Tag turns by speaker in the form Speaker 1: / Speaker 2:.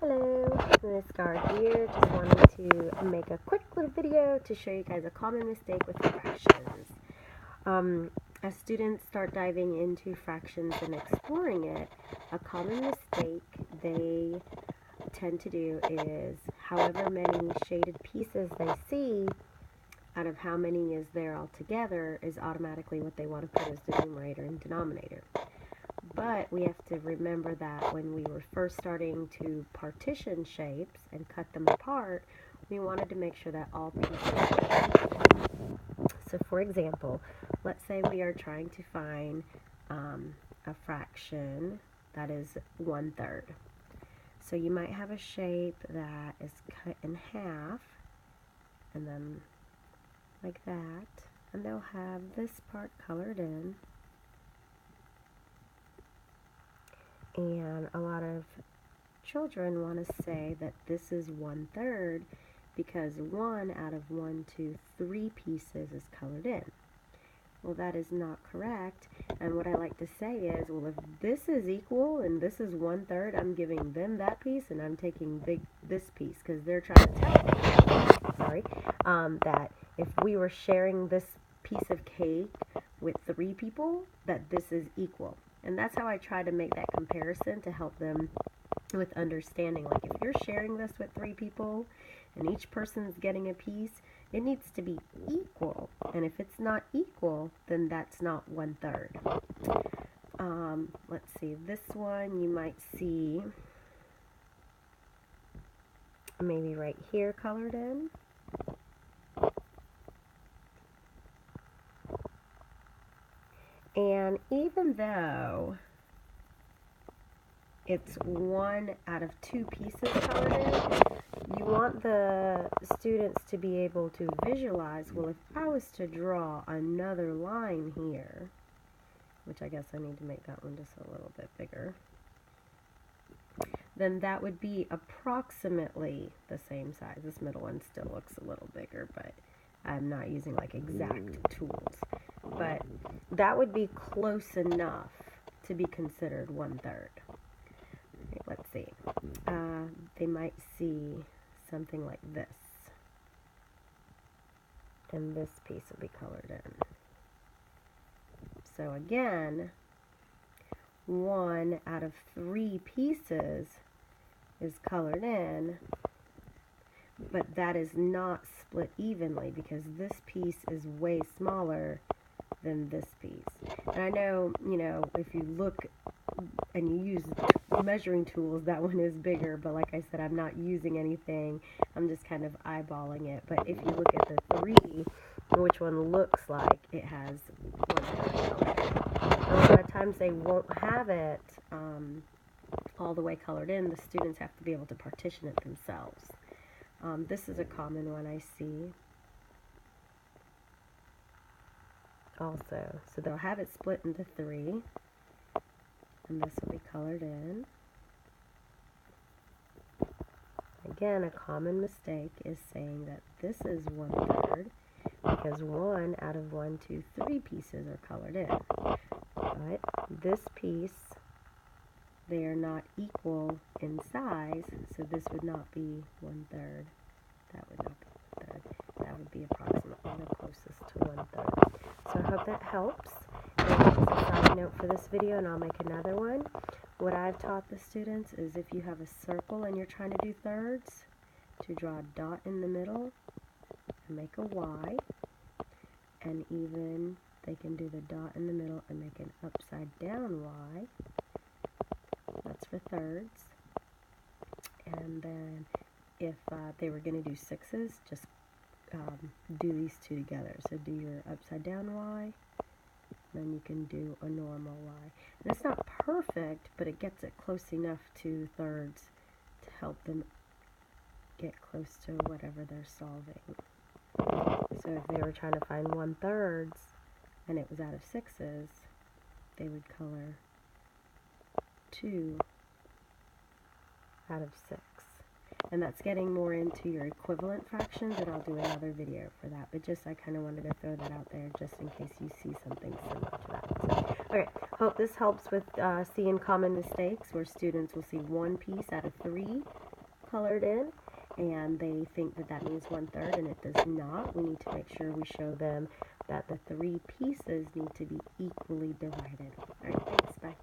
Speaker 1: Hello, Miss Gar here. Just wanted to make a quick little video to show you guys a common mistake with fractions. As students start diving into fractions and exploring it, a common mistake they tend to do is however many shaded pieces they see out of how many is there altogether is automatically what they want to put as the numerator and denominator. But we have to remember that when we were first starting to partition shapes and cut them apart, we wanted to make sure that all pieces were equal. So for example, let's say we are trying to find a fraction that is 1/3. So you might have a shape that is cut in half, and then like that, and they'll have this part colored in. And a lot of children want to say that this is 1/3 because 1 out of 1, 2, 3 pieces is colored in. Well, that is not correct. And what I like to say is, well, if this is equal and this is 1/3, I'm giving them that piece and I'm taking this piece, because they're trying to tell me, that if we were sharing this piece of cake with 3 people, that this is equal. And that's how I try to make that comparison to help them with understanding. Like, if you're sharing this with 3 people and each person's getting a piece, it needs to be equal. And if it's not equal, then that's not 1/3. Let's see, this one you might see maybe right here colored in. And even though it's 1 out of 2 pieces colored in, you want the students to be able to visualize, well, if I was to draw another line here, which I guess I need to make that one just a little bit bigger, then that would be approximately the same size. This middle one still looks a little bigger, but I'm not using like exact tools. But that would be close enough to be considered 1/3. Okay, let's see. They might see something like this. And this piece will be colored in. So again, 1 out of 3 pieces is colored in, but that is not split evenly because this piece is way smaller than this piece. And I know, if you look and you use measuring tools, that one is bigger, but like I said, I'm not using anything. I'm just kind of eyeballing it. But if you look at the 3, which one looks like it has 1/3. A lot of times they won't have it all the way colored in. The students have to be able to partition it themselves. This is a common one I see also. So they'll have it split into 3, and this will be colored in. Again, a common mistake is saying that this is 1/3 because 1 out of 1, 2, 3 pieces are colored in. But this piece, they are not equal in size, so this would not be 1/3. That would not be 1/3. That would be approximately the closest to 1/3. So I hope that helps. And just a side note for this video, and I'll make another one. What I've taught the students is if you have a circle and you're trying to do thirds, to draw a dot in the middle and make a Y. And even they can do the dot in the middle and make an upside down Y. That's for thirds. And then if they were going to do 6s, just do these 2 together. So do your upside down Y, then you can do a normal Y. And it's not perfect, but it gets it close enough to thirds to help them get close to whatever they're solving. So if they were trying to find 1/3 and it was out of 6s, they would color 2 out of 6. And that's getting more into your equivalent fractions, and I'll do another video for that. But I kind of wanted to throw that out there just in case you see something similar to that. So, okay, hope this helps with seeing common mistakes where students will see 1 piece out of 3 colored in and they think that that means 1/3 and it does not, we need to make sure we show them that the 3 pieces need to be equally divided. All right, thanks, bye.